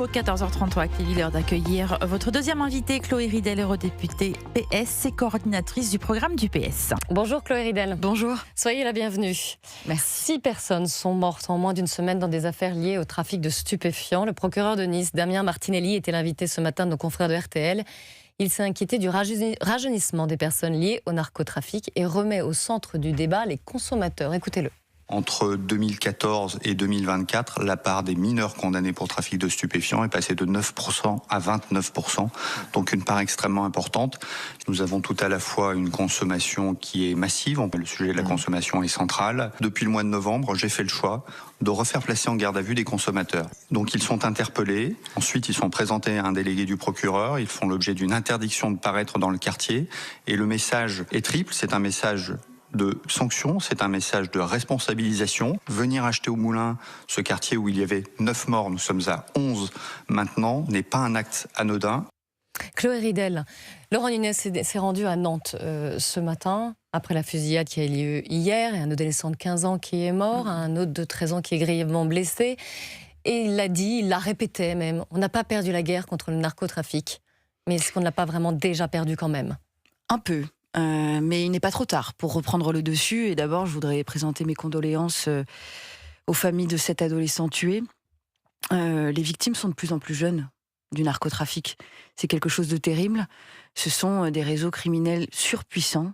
Au 14h33, il est l'heure d'accueillir votre deuxième invitée, Chloé Ridel, eurodéputée PS et coordinatrice du programme du PS. Bonjour Chloé Ridel. Bonjour. Soyez la bienvenue. Merci. 6 personnes sont mortes en moins d'une semaine dans des affaires liées au trafic de stupéfiants. Le procureur de Nice, Damien Martinelli, était l'invité ce matin de nos confrères de RTL. Il s'est inquiété du rajeunissement des personnes liées au narcotrafic et remet au centre du débat les consommateurs. Écoutez-le. Entre 2014 et 2024, la part des mineurs condamnés pour trafic de stupéfiants est passée de 9% à 29%, donc une part extrêmement importante. Nous avons tout à la fois une consommation qui est massive, le sujet de la consommation est central. Depuis le mois de novembre, j'ai fait le choix de refaire placer en garde à vue des consommateurs. Donc ils sont interpellés, ensuite ils sont présentés à un délégué du procureur, ils font l'objet d'une interdiction de paraître dans le quartier, et le message est triple, c'est un message de sanction, c'est un message de responsabilisation. Venir acheter au Moulin, ce quartier où il y avait 9 morts, nous sommes à 11 maintenant, n'est pas un acte anodin. Chloé Ridel, Laurent Nunez s'est rendu à Nantes ce matin, après la fusillade qui a eu lieu hier, et un adolescent de 15 ans qui est mort, un autre de 13 ans qui est grièvement blessé. Et il l'a dit, il l'a répété même, on n'a pas perdu la guerre contre le narcotrafic. Mais est-ce qu'on ne l'a pas vraiment déjà perdu quand même ? Un peu. Mais il n'est pas trop tard pour reprendre le dessus. Et d'abord, je voudrais présenter mes condoléances aux familles de cet adolescent tué. Les victimes sont de plus en plus jeunes du narcotrafic. C'est quelque chose de terrible. Ce sont des réseaux criminels surpuissants,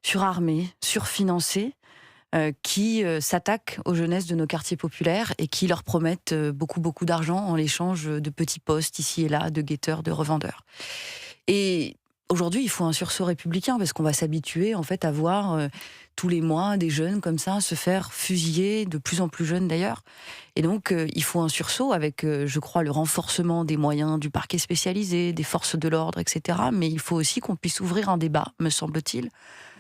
surarmés, surfinancés, qui s'attaquent aux jeunesses de nos quartiers populaires et qui leur promettent beaucoup d'argent en l'échange de petits postes ici et là, de guetteurs, de revendeurs. Et aujourd'hui, il faut un sursaut républicain parce qu'on va s'habituer en fait à voir tous les mois des jeunes comme ça se faire fusiller, de plus en plus jeunes d'ailleurs. Et donc, il faut un sursaut avec, je crois, le renforcement des moyens du parquet spécialisé, des forces de l'ordre, etc. Mais il faut aussi qu'on puisse ouvrir un débat, me semble-t-il,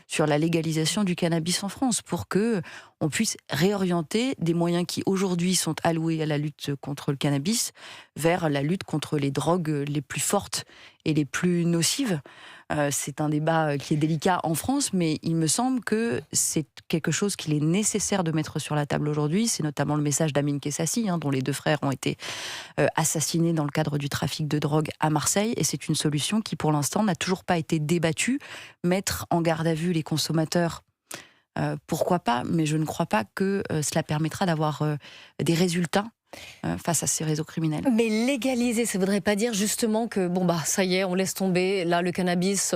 sur la légalisation du cannabis en France pour que on puisse réorienter des moyens qui aujourd'hui sont alloués à la lutte contre le cannabis vers la lutte contre les drogues les plus fortes et les plus nocives. C'est un débat qui est délicat en France, mais il me semble que c'est quelque chose qu'il est nécessaire de mettre sur la table aujourd'hui. C'est notamment le message d'Amine Kessassi, dont les 2 frères ont été assassinés dans le cadre du trafic de drogue à Marseille. Et c'est une solution qui, pour l'instant, n'a toujours pas été débattue. Mettre en garde à vue les consommateurs, pourquoi pas, mais je ne crois pas que cela permettra d'avoir des résultats face à ces réseaux criminels. Mais légaliser, ça ne voudrait pas dire justement que ça y est, on laisse tomber, là le cannabis,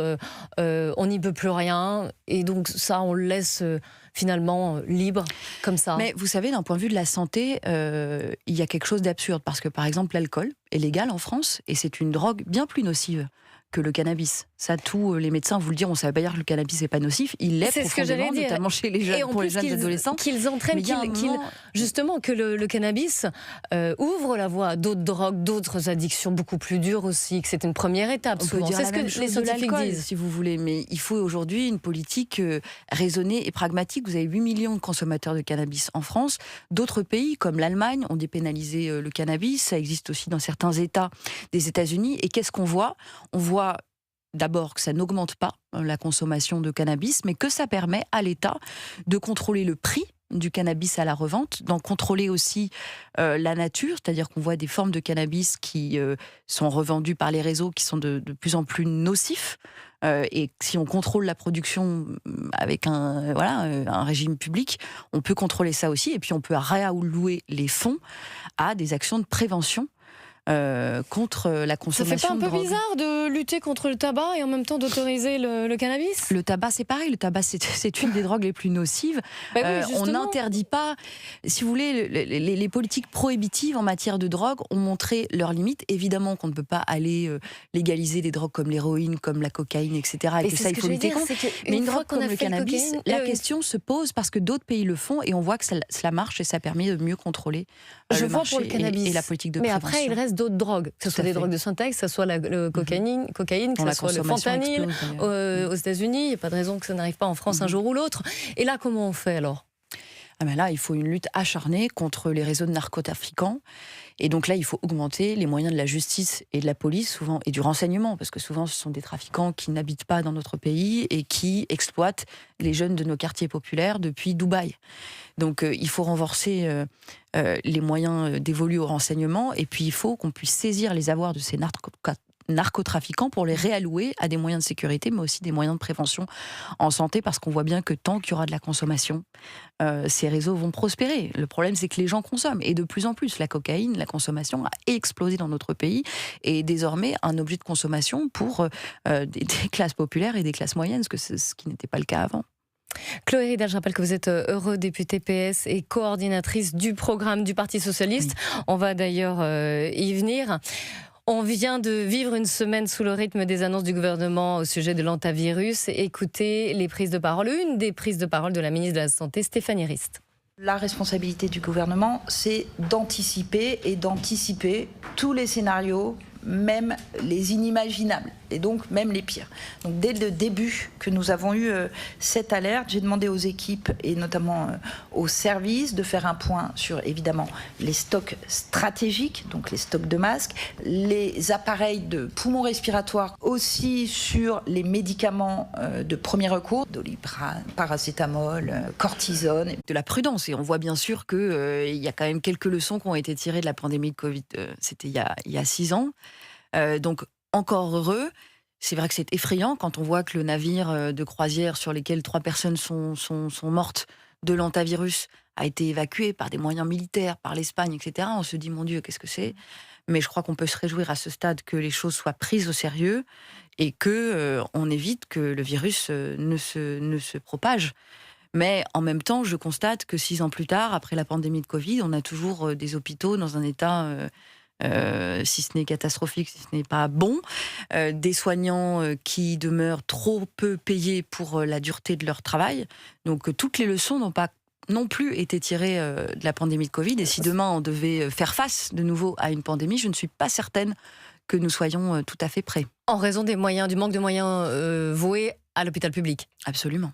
on n'y peut plus rien, et donc ça on le laisse finalement libre, comme ça. Mais vous savez, d'un point de vue de la santé, il y a quelque chose d'absurde, parce que par exemple l'alcool est légal en France, et c'est une drogue bien plus nocive que le cannabis. Ça, tous les médecins vous le diront, on ne savait pas dire que le cannabis n'est pas nocif. Il l'est profondément, notamment chez les jeunes, pour les jeunes adolescents. Qu'ils entraînent, justement, que le cannabis ouvre la voie à d'autres drogues, d'autres addictions beaucoup plus dures aussi, que c'est une première étape. On peut dire c'est la ce même que chose les de scientifiques l'alcool, disent. si vous voulez. Mais il faut aujourd'hui une politique raisonnée et pragmatique. Vous avez 8 millions de consommateurs de cannabis en France. D'autres pays, comme l'Allemagne, ont dépénalisé le cannabis. Ça existe aussi dans certains États des États-Unis. Et qu'est-ce qu'on voit ? On voit d'abord que ça n'augmente pas la consommation de cannabis, mais que ça permet à l'État de contrôler le prix du cannabis à la revente, d'en contrôler aussi la nature, c'est-à-dire qu'on voit des formes de cannabis qui sont revendues par les réseaux qui sont de plus en plus nocifs. Et si on contrôle la production avec un régime public, on peut contrôler ça aussi, et puis on peut réallouer les fonds à des actions de prévention contre la consommation de drogue. Ça fait pas un peu bizarre de lutter contre le tabac et en même temps d'autoriser le cannabis ? Le tabac, c'est pareil. Le tabac, c'est une des drogues les plus nocives. On n'interdit pas... Si vous voulez, les politiques prohibitives en matière de drogue ont montré leurs limites. Évidemment qu'on ne peut pas aller légaliser des drogues comme l'héroïne, comme la cocaïne, etc. Et que ça, il faut lutter contre. Mais une drogue comme le cannabis, la question se pose parce que d'autres pays le font et on voit que cela marche et ça permet de mieux contrôler le marché et la politique de prévention. Mais après, il reste d'autres drogues, que ce soit des drogues de synthèse, que ce soit le cocaïne, que ce soit le fentanyl aux États-Unis. Il n'y a pas de raison que ça n'arrive pas en France un jour ou l'autre. Et là, comment on fait alors ? Là, il faut une lutte acharnée contre les réseaux de narcotrafiquants Et donc là, il faut augmenter les moyens de la justice et de la police, souvent, et du renseignement, parce que souvent, ce sont des trafiquants qui n'habitent pas dans notre pays et qui exploitent les jeunes de nos quartiers populaires depuis Dubaï. Donc il faut renforcer les moyens dévolus au renseignement, et puis il faut qu'on puisse saisir les avoirs de ces narcotrafiquants pour les réallouer à des moyens de sécurité, mais aussi des moyens de prévention en santé, parce qu'on voit bien que tant qu'il y aura de la consommation, ces réseaux vont prospérer. Le problème, c'est que les gens consomment, et de plus en plus. La cocaïne, la consommation a explosé dans notre pays, et est désormais un objet de consommation pour des classes populaires et des classes moyennes, ce qui n'était pas le cas avant. Chloé Ridel, je rappelle que vous êtes eurodéputée PS et coordinatrice du programme du Parti Socialiste. Oui. On va d'ailleurs y venir. On vient de vivre une semaine sous le rythme des annonces du gouvernement au sujet de l'hantavirus. Écoutez les prises de parole, une des prises de parole de la ministre de la Santé, Stéphanie Rist. La responsabilité du gouvernement, c'est d'anticiper tous les scénarios, même les inimaginables, et donc même les pires. Donc dès le début que nous avons eu cette alerte, j'ai demandé aux équipes et notamment aux services de faire un point sur évidemment les stocks stratégiques, donc les stocks de masques, les appareils de poumons respiratoires, aussi sur les médicaments de premier recours, Doliprane, paracétamol, cortisone. De la prudence, et on voit bien sûr qu'il y a quand même quelques leçons qui ont été tirées de la pandémie de Covid. C'était il y a 6 ans. Donc, encore heureux. C'est vrai que c'est effrayant quand on voit que le navire de croisière sur lequel 3 personnes sont mortes de l'hantavirus a été évacué par des moyens militaires, par l'Espagne, etc. On se dit, mon Dieu, qu'est-ce que c'est ? Mais je crois qu'on peut se réjouir à ce stade que les choses soient prises au sérieux et qu'on évite que le virus ne se propage. Mais en même temps, je constate que 6 ans plus tard, après la pandémie de Covid, on a toujours des hôpitaux dans un état... si ce n'est catastrophique, si ce n'est pas bon, des soignants qui demeurent trop peu payés pour la dureté de leur travail. Donc toutes les leçons n'ont pas non plus été tirées de la pandémie de Covid. Et si demain on devait faire face de nouveau à une pandémie, je ne suis pas certaine que nous soyons tout à fait prêts. En raison des moyens, du manque de moyens voués à l'hôpital public. Absolument.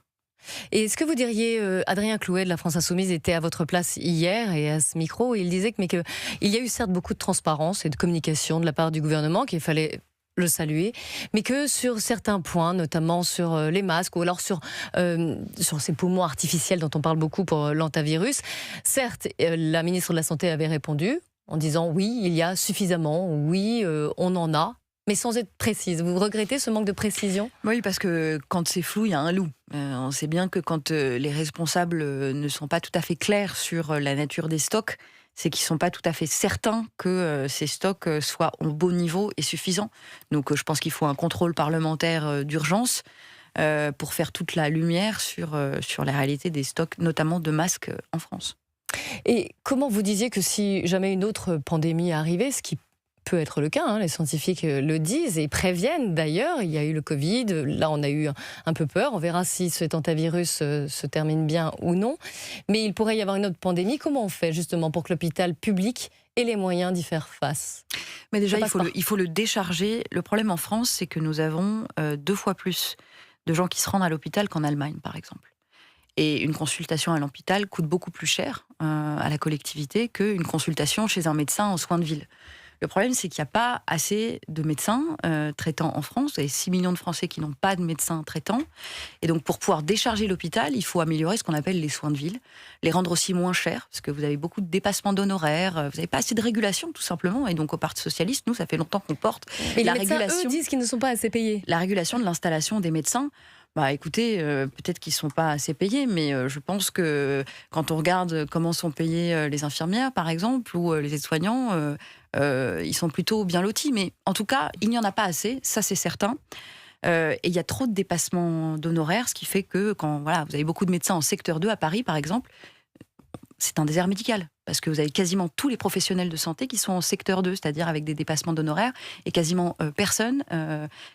Et est-ce que vous diriez, Adrien Clouet de la France Insoumise était à votre place hier et à ce micro, il disait qu'il y a eu certes beaucoup de transparence et de communication de la part du gouvernement, qu'il fallait le saluer, mais que sur certains points, notamment sur les masques ou alors sur ces poumons artificiels dont on parle beaucoup pour l'hantavirus, certes, la ministre de la Santé avait répondu en disant oui, il y a suffisamment, oui, on en a, mais sans être précise. Vous regrettez ce manque de précision ? Oui, parce que quand c'est flou, il y a un loup. On sait bien que quand les responsables ne sont pas tout à fait clairs sur la nature des stocks, c'est qu'ils ne sont pas tout à fait certains que ces stocks soient au bon niveau et suffisants. Donc je pense qu'il faut un contrôle parlementaire d'urgence pour faire toute la lumière sur la réalité des stocks, notamment de masques en France. Et comment vous disiez que si jamais une autre pandémie arrivait, ce qui peut être le cas, hein, les scientifiques le disent et préviennent d'ailleurs, il y a eu le Covid, là on a eu un peu peur, on verra si cet hantavirus se termine bien ou non, mais il pourrait y avoir une autre pandémie. Comment on fait justement pour que l'hôpital public ait les moyens d'y faire face ? Mais déjà il faut le décharger. Le problème en France, c'est que nous avons 2 fois plus de gens qui se rendent à l'hôpital qu'en Allemagne par exemple. Et une consultation à l'hôpital coûte beaucoup plus cher à la collectivité qu'une consultation chez un médecin en soins de ville. Le problème, c'est qu'il n'y a pas assez de médecins traitants en France. Il y a 6 millions de Français qui n'ont pas de médecins traitants. Et donc, pour pouvoir décharger l'hôpital, il faut améliorer ce qu'on appelle les soins de ville, les rendre aussi moins chers, parce que vous avez beaucoup de dépassements d'honoraires, vous n'avez pas assez de régulation, tout simplement. Et donc, au Parti Socialiste, nous, ça fait longtemps qu'on porte la régulation. Eux disent qu'ils ne sont pas assez payés. La régulation de l'installation des médecins. Bah écoutez, peut-être qu'ils ne sont pas assez payés, mais je pense que quand on regarde comment sont payées les infirmières, par exemple, ou les aides-soignants, ils sont plutôt bien lotis. Mais en tout cas, il n'y en a pas assez, ça c'est certain. Et il y a trop de dépassements d'honoraires, ce qui fait que quand vous avez beaucoup de médecins en secteur 2 à Paris, par exemple, c'est un désert médical. Parce que vous avez quasiment tous les professionnels de santé qui sont en secteur 2, c'est-à-dire avec des dépassements d'honoraires, et quasiment personne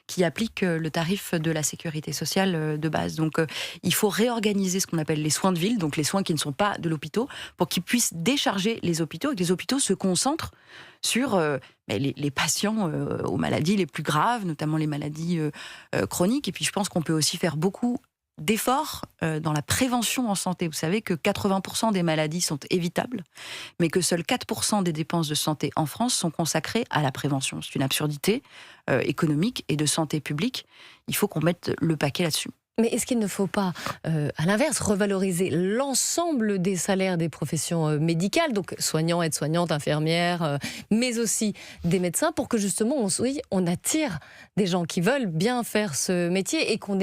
qui applique le tarif de la sécurité sociale de base. Donc il faut réorganiser ce qu'on appelle les soins de ville, donc les soins qui ne sont pas de l'hôpital, pour qu'ils puissent décharger les hôpitaux, et que les hôpitaux se concentrent sur les patients aux maladies les plus graves, notamment les maladies chroniques. Et puis je pense qu'on peut aussi faire beaucoup d'efforts dans la prévention en santé. Vous savez que 80% des maladies sont évitables, mais que seuls 4% des dépenses de santé en France sont consacrées à la prévention. C'est une absurdité économique et de santé publique. Il faut qu'on mette le paquet là-dessus. Mais est-ce qu'il ne faut pas, à l'inverse, revaloriser l'ensemble des salaires des professions médicales, donc soignants, aides-soignantes, infirmières, mais aussi des médecins, pour que justement on attire des gens qui veulent bien faire ce métier et qu'on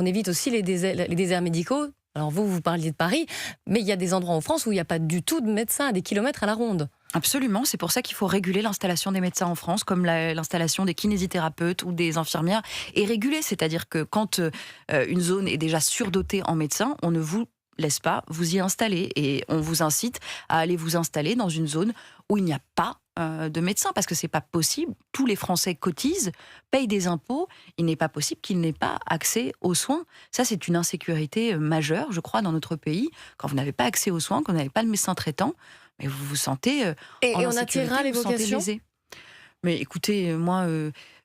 évite aussi les déserts médicaux. Alors vous parliez de Paris, mais il y a des endroits en France où il n'y a pas du tout de médecins à des kilomètres à la ronde. Absolument, c'est pour ça qu'il faut réguler l'installation des médecins en France, comme l'installation des kinésithérapeutes ou des infirmières, et réguler, c'est-à-dire que quand une zone est déjà surdotée en médecins, on ne vous laisse pas vous y installer, et on vous incite à aller vous installer dans une zone où il n'y a pas de médecins, parce que c'est pas possible. Tous les Français cotisent, payent des impôts, il n'est pas possible qu'ils n'aient pas accès aux soins. Ça, c'est une insécurité majeure, je crois, dans notre pays. Quand vous n'avez pas accès aux soins, quand vous n'avez pas de médecin traitant, mais vous vous sentez et en on attirera les vocations. Mais écoutez, moi,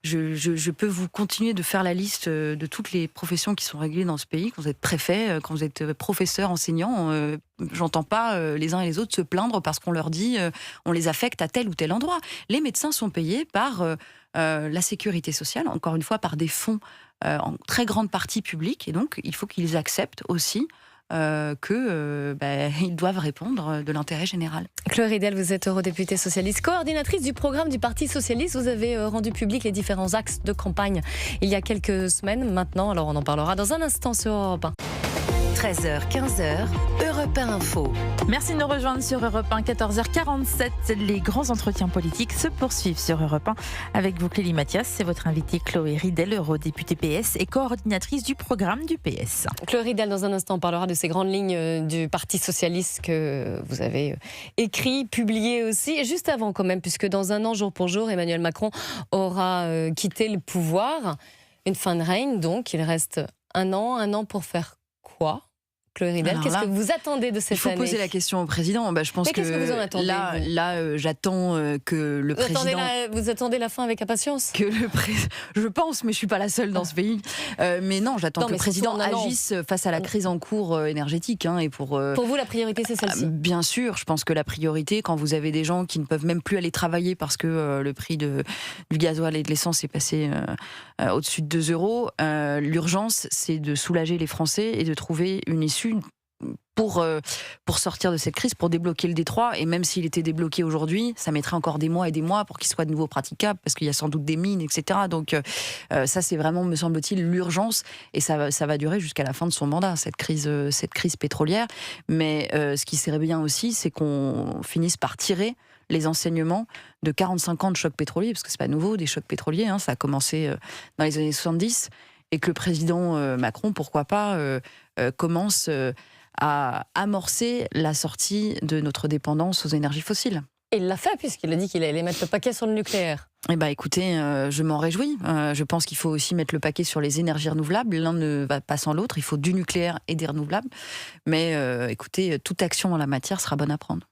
je peux vous continuer de faire la liste de toutes les professions qui sont régulées dans ce pays. Quand vous êtes préfet, quand vous êtes professeur, enseignant, j'entends pas les uns et les autres se plaindre parce qu'on leur dit on les affecte à tel ou tel endroit. Les médecins sont payés par la sécurité sociale, encore une fois par des fonds en très grande partie publics, et donc il faut qu'ils acceptent aussi qu'ils doivent répondre de l'intérêt général. Chloé Ridel, vous êtes eurodéputée socialiste, coordinatrice du programme du Parti socialiste. Vous avez rendu public les différents axes de campagne il y a quelques semaines maintenant. Alors on en parlera dans un instant sur Europe 1. 13h, 15h, Europe 1 Info. Merci de nous rejoindre sur Europe 1, 14h47. Les grands entretiens politiques se poursuivent sur Europe 1 avec vous, Clélie Mathias. C'est votre invitée Chloé Ridel, eurodéputée PS et coordinatrice du programme du PS. Chloé Ridel, dans un instant, on parlera de ces grandes lignes du Parti socialiste que vous avez écrit, publié aussi. Et juste avant quand même, puisque dans un an, jour pour jour, Emmanuel Macron aura quitté le pouvoir. Une fin de règne, donc il reste un an pour faire quoi ? Chloé Ridel, qu'est-ce que vous attendez de cette année ? Il faut poser la question au président. Je pense qu'est-ce que vous en attendez, j'attends que le président... Vous attendez la fin avec impatience ? Je pense, mais je ne suis pas la seule dans ce pays. Mais non, j'attends que le président agisse face à la crise en cours énergétique. Et pour vous, la priorité, c'est celle-ci ? Bien sûr, je pense que la priorité, quand vous avez des gens qui ne peuvent même plus aller travailler parce que le prix du gasoil et de l'essence est passé au-dessus de 2 euros, l'urgence, c'est de soulager les Français et de trouver une issue pour sortir de cette crise, pour débloquer le détroit. Et même s'il était débloqué aujourd'hui, ça mettrait encore des mois et des mois pour qu'il soit de nouveau praticable, parce qu'il y a sans doute des mines, etc. Donc ça, c'est vraiment, me semble-t-il, l'urgence. Et ça va durer jusqu'à la fin de son mandat, cette crise pétrolière. Mais ce qui serait bien aussi, c'est qu'on finisse par tirer les enseignements de 45 ans de choc pétrolier, parce que c'est pas nouveau, des chocs pétroliers, ça a commencé dans les années 70, et que le président Macron, pourquoi pas, commence à amorcer la sortie de notre dépendance aux énergies fossiles. Et il l'a fait, puisqu'il a dit qu'il allait mettre le paquet sur le nucléaire. Écoutez, je m'en réjouis. Je pense qu'il faut aussi mettre le paquet sur les énergies renouvelables. L'un ne va pas sans l'autre. Il faut du nucléaire et des renouvelables. Mais écoutez, toute action en la matière sera bonne à prendre.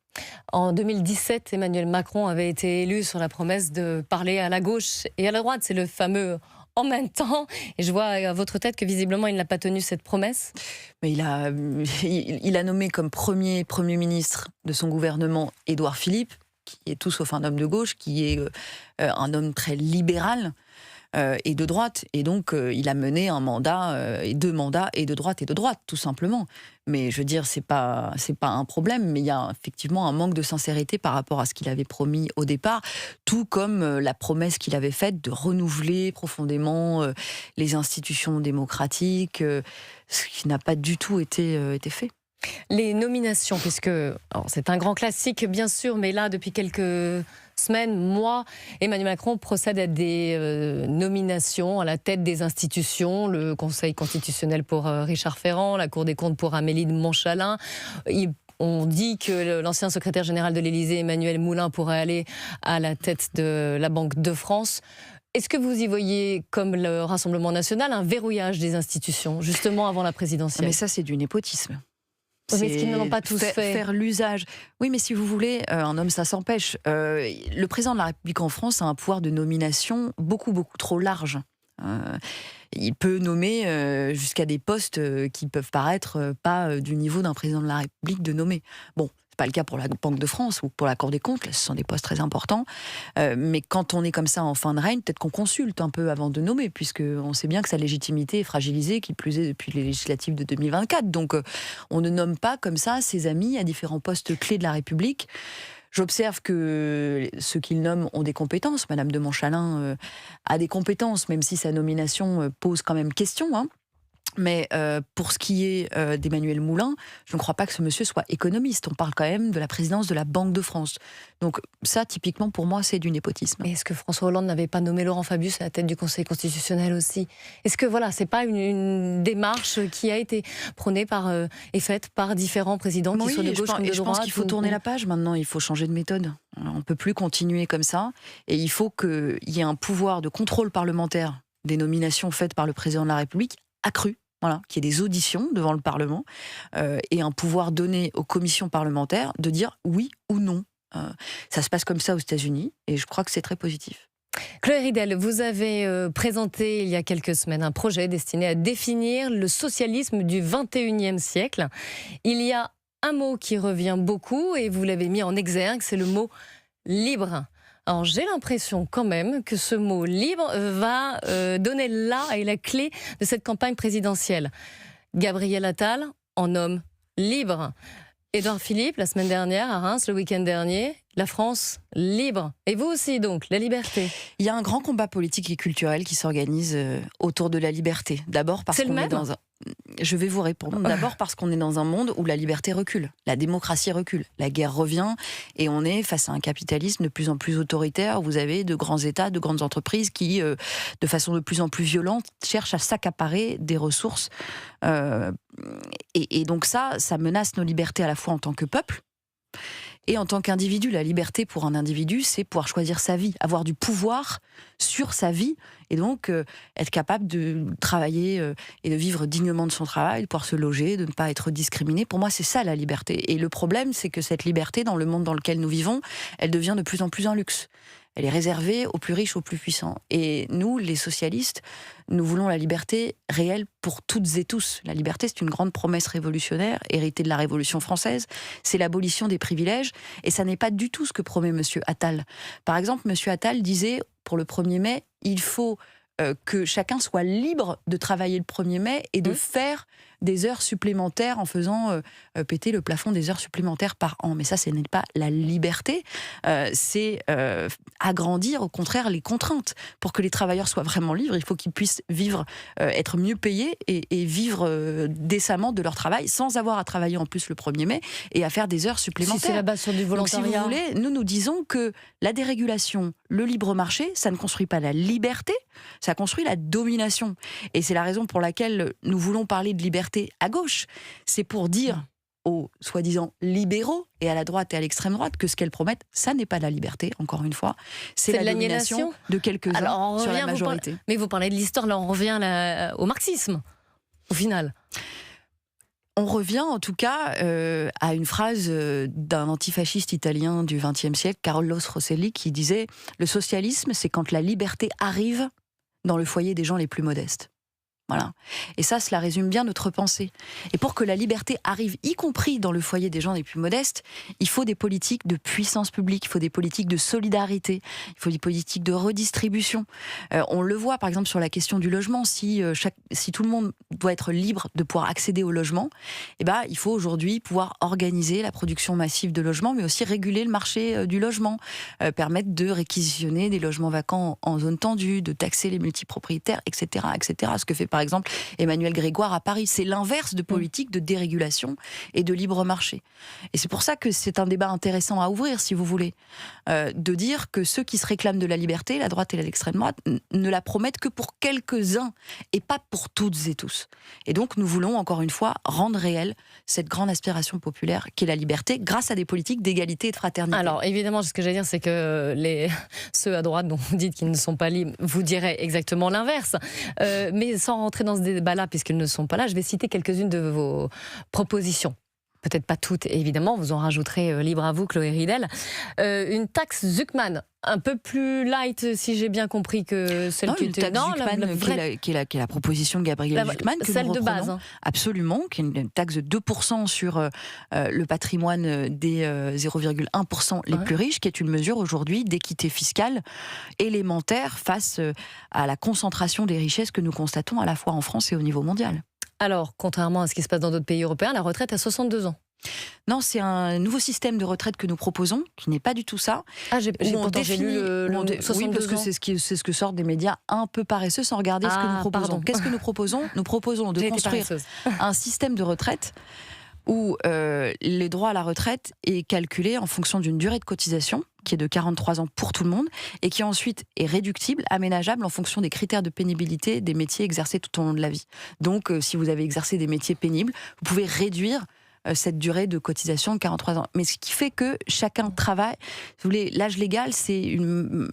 En 2017, Emmanuel Macron avait été élu sur la promesse de parler à la gauche et à la droite. C'est le fameux en même temps. Et je vois à votre tête que visiblement, il n'a pas tenu cette promesse. Mais il a nommé comme premier ministre de son gouvernement Édouard Philippe, qui est tout sauf un homme de gauche, qui est un homme très libéral et de droite. Et donc, il a mené un mandat et 2 mandats et de droite, tout simplement. Mais je veux dire, c'est pas un problème, mais il y a effectivement un manque de sincérité par rapport à ce qu'il avait promis au départ, tout comme la promesse qu'il avait faite de renouveler profondément les institutions démocratiques, ce qui n'a pas du tout été fait. Les nominations, puisque c'est un grand classique bien sûr, mais là depuis quelques semaines, mois, Emmanuel Macron procède à des nominations à la tête des institutions, le Conseil constitutionnel pour Richard Ferrand, la Cour des comptes pour Amélie de Montchalin. On dit que l'ancien secrétaire général de l'Élysée, Emmanuel Moulin, pourrait aller à la tête de la Banque de France. Est-ce que vous y voyez, comme le Rassemblement national, un verrouillage des institutions, justement avant la présidentielle ? Mais ça, c'est du népotisme. Mais est-ce qu'ils ne l'ont pas tous fait ? Faire l'usage. Oui, mais si vous voulez, un homme, ça s'empêche. Le président de la République en France a un pouvoir de nomination beaucoup trop large. Il peut nommer jusqu'à des postes qui peuvent paraître pas du niveau d'un président de la République de nommer. Bon, c'est pas le cas pour la Banque de France ou pour la Cour des comptes, là, ce sont des postes très importants. Mais quand on est comme ça en fin de règne, peut-être qu'on consulte un peu avant de nommer, puisqu'on sait bien que sa légitimité est fragilisée, qui plus est depuis les législatives de 2024. Donc on ne nomme pas comme ça ses amis à différents postes clés de la République. J'observe que ceux qu'il nomme ont des compétences. Madame de Montchalin a des compétences, même si sa nomination pose quand même question. Hein. Mais pour ce qui est d'Emmanuel Moulin, je ne crois pas que ce monsieur soit économiste. On parle quand même de la présidence de la Banque de France. Donc ça, typiquement, pour moi, c'est du népotisme. Mais est-ce que François Hollande n'avait pas nommé Laurent Fabius à la tête du Conseil constitutionnel aussi? Est-ce que voilà, c'est pas une démarche qui a été prônée par et faite par différents présidents qui soient de gauche comme de droite? Je pense qu'il faut tourner la page maintenant. Il faut changer de méthode. On ne peut plus continuer comme ça. Et il faut qu'il y ait un pouvoir de contrôle parlementaire des nominations faites par le président de la République accru. Voilà, qu'il y ait des auditions devant le Parlement et un pouvoir donné aux commissions parlementaires de dire oui ou non. Ça se passe comme ça aux États-Unis et je crois que c'est très positif. Chloé Ridel, vous avez présenté il y a quelques semaines un projet destiné à définir le socialisme du 21e siècle. Il y a un mot qui revient beaucoup et vous l'avez mis en exergue, c'est le mot libre. Alors j'ai l'impression quand même que ce mot libre va donner la clé de cette campagne présidentielle. Gabriel Attal en homme libre. Édouard Philippe, la semaine dernière à Reims, le week-end dernier, la France libre. Et vous aussi donc, la liberté. Il y a un grand combat politique et culturel qui s'organise autour de la liberté. D'abord parce qu'on est dans un... Je vais vous répondre. D'abord parce qu'on est dans un monde où la liberté recule, la démocratie recule, la guerre revient et on est face à un capitalisme de plus en plus autoritaire. Vous avez de grands États, de grandes entreprises qui, de façon de plus en plus violente, cherchent à s'accaparer des ressources. Et donc ça menace nos libertés à la fois en tant que peuple et en tant qu'individu. La liberté pour un individu, c'est pouvoir choisir sa vie, avoir du pouvoir sur sa vie et donc être capable de travailler et de vivre dignement de son travail, de pouvoir se loger, de ne pas être discriminé. Pour moi, c'est ça la liberté. Et le problème, c'est que cette liberté, dans le monde dans lequel nous vivons, elle devient de plus en plus un luxe. Elle est réservée aux plus riches, aux plus puissants. Et nous, les socialistes, nous voulons la liberté réelle pour toutes et tous. La liberté, c'est une grande promesse révolutionnaire, héritée de la Révolution française. C'est l'abolition des privilèges. Et ça n'est pas du tout ce que promet M. Attal. Par exemple, M. Attal disait, pour le 1er mai, il faut que chacun soit libre de travailler le 1er mai et de faire des heures supplémentaires en faisant péter le plafond des heures supplémentaires par an. Mais ça, ce n'est pas la liberté, c'est agrandir au contraire les contraintes. Pour que les travailleurs soient vraiment libres, il faut qu'ils puissent vivre, être mieux payés et vivre décemment de leur travail sans avoir à travailler en plus le 1er mai et à faire des heures supplémentaires. Si c'est la base sur du volontariat. Donc, si vous voulez, nous disons que la dérégulation, le libre marché, ça ne construit pas la liberté, ça construit la domination. Et c'est la raison pour laquelle nous voulons parler de liberté à gauche. C'est pour dire aux soi-disant libéraux et à la droite et à l'extrême droite que ce qu'elles promettent, ça n'est pas la liberté, encore une fois, c'est la domination de quelques-uns sur la majorité. Mais vous parlez de l'histoire, là on revient au marxisme, au final. On revient en tout cas à une phrase d'un antifasciste italien du XXe siècle, Carlo Rosselli, qui disait « Le socialisme, c'est quand la liberté arrive dans le foyer des gens les plus modestes ». Voilà. Et ça, cela résume bien notre pensée. Et pour que la liberté arrive, y compris dans le foyer des gens les plus modestes, il faut des politiques de puissance publique, il faut des politiques de solidarité, il faut des politiques de redistribution. On le voit par exemple sur la question du logement, si tout le monde doit être libre de pouvoir accéder au logement, eh ben, il faut aujourd'hui pouvoir organiser la production massive de logements, mais aussi réguler le marché du logement, permettre de réquisitionner des logements vacants en zone tendue, de taxer les multipropriétaires, etc., etc. Ce que fait par exemple Emmanuel Grégoire à Paris. C'est l'inverse de politique de dérégulation et de libre marché. Et c'est pour ça que c'est un débat intéressant à ouvrir, si vous voulez, de dire que ceux qui se réclament de la liberté, la droite et l'extrême droite, ne la promettent que pour quelques-uns et pas pour toutes et tous. Et donc nous voulons encore une fois rendre réelle cette grande aspiration populaire qu'est la liberté grâce à des politiques d'égalité et de fraternité. Alors évidemment, ce que j'allais dire, c'est que ceux à droite dont vous dites qu'ils ne sont pas libres vous diraient exactement l'inverse. Mais sans rentrer dans ce débat-là, puisqu'ils ne sont pas là, je vais citer quelques-unes de vos propositions. peut-être pas toutes, évidemment, vous en rajouterez libre à vous, Chloé Ridel. Une taxe Zuckman, un peu plus light, si j'ai bien compris, que celle non, qui une était... taxe Zuckman, qui est la proposition de Gabriel Zuckman, que celle nous de base. Absolument, qui est une taxe de 2% sur le patrimoine des 0,1% les plus riches, qui est une mesure aujourd'hui d'équité fiscale élémentaire face à la concentration des richesses que nous constatons à la fois en France et au niveau mondial. Alors, contrairement à ce qui se passe dans d'autres pays européens, la retraite à 62 ans. Non, c'est un nouveau système de retraite que nous proposons, qui n'est pas du tout ça. Ah, j'ai lu le 62 oui, parce que ans. c'est ce que sortent des médias un peu paresseux sans regarder ce que nous proposons. Pardon. Qu'est-ce que nous proposons ? Nous proposons de construire un système de retraite où les droits à la retraite est calculé en fonction d'une durée de cotisation qui est de 43 ans pour tout le monde et qui ensuite est réductible, aménageable en fonction des critères de pénibilité des métiers exercés tout au long de la vie. Donc, si vous avez exercé des métiers pénibles, vous pouvez réduire cette durée de cotisation de 43 ans. Mais ce qui fait que chacun travaille. Vous voulez, l'âge légal, c'est une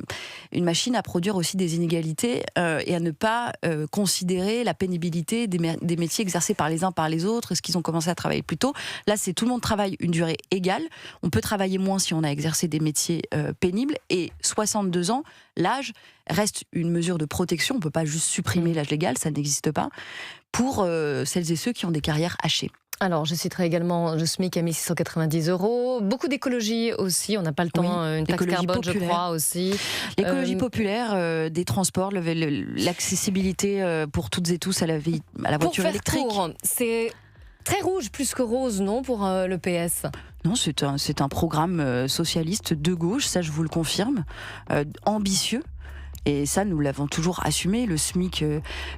machine à produire aussi des inégalités et à ne pas considérer la pénibilité des métiers exercés par les uns par les autres. Est-ce qu'ils ont commencé à travailler plus tôt ? Là, c'est tout le monde travaille une durée égale. On peut travailler moins si on a exercé des métiers pénibles. Et 62 ans, l'âge reste une mesure de protection. On ne peut pas juste supprimer l'âge légal, ça n'existe pas, pour celles et ceux qui ont des carrières hachées. Alors, je citerai également le SMIC à 1 690 €. Beaucoup d'écologie aussi, on n'a pas le temps. Une taxe carbone, populaire. Je crois, aussi. L'écologie populaire, des transports, l'accessibilité pour toutes et tous à la voiture électrique. C'est très rouge plus que rose, non, pour le PS ? Non, c'est un programme socialiste de gauche, ça je vous le confirme, ambitieux. Et ça, nous l'avons toujours assumé. Le SMIC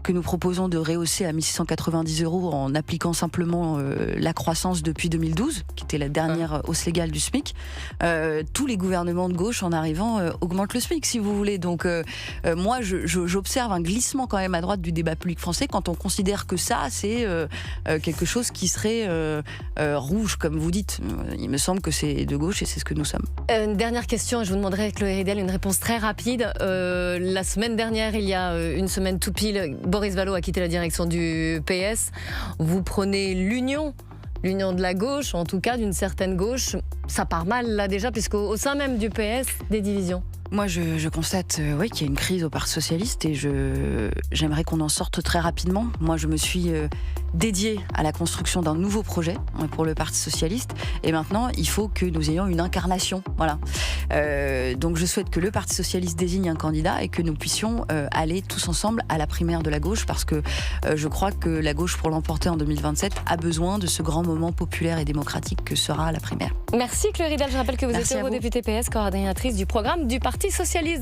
que nous proposons de rehausser à 1 690 € en appliquant simplement la croissance depuis 2012, qui était la dernière hausse légale du SMIC. Tous les gouvernements de gauche, en arrivant, augmentent le SMIC, si vous voulez. Donc, moi, j'observe un glissement quand même à droite du débat public français quand on considère que ça, c'est quelque chose qui serait rouge, comme vous dites. Il me semble que c'est de gauche et c'est ce que nous sommes. Une dernière question, et je vous demanderai, Chloé Ridel, une réponse très rapide. La semaine dernière, il y a une semaine tout pile, Boris Vallaud a quitté la direction du PS. Vous prenez l'union de la gauche, en tout cas d'une certaine gauche. Ça part mal là déjà, puisqu'au sein même du PS, des divisions. Moi, je constate qu'il y a une crise au Parti socialiste et j'aimerais qu'on en sorte très rapidement. Moi, je me suis dédiée à la construction d'un nouveau projet pour le Parti socialiste. Et maintenant, il faut que nous ayons une incarnation. Voilà. Donc, je souhaite que le Parti socialiste désigne un candidat et que nous puissions aller tous ensemble à la primaire de la gauche, parce que je crois que la gauche, pour l'emporter en 2027, a besoin de ce grand moment populaire et démocratique que sera la primaire. Merci Chloé Ridel. Je rappelle que vous êtes eurodéputée PS, coordinatrice du programme du Parti socialiste.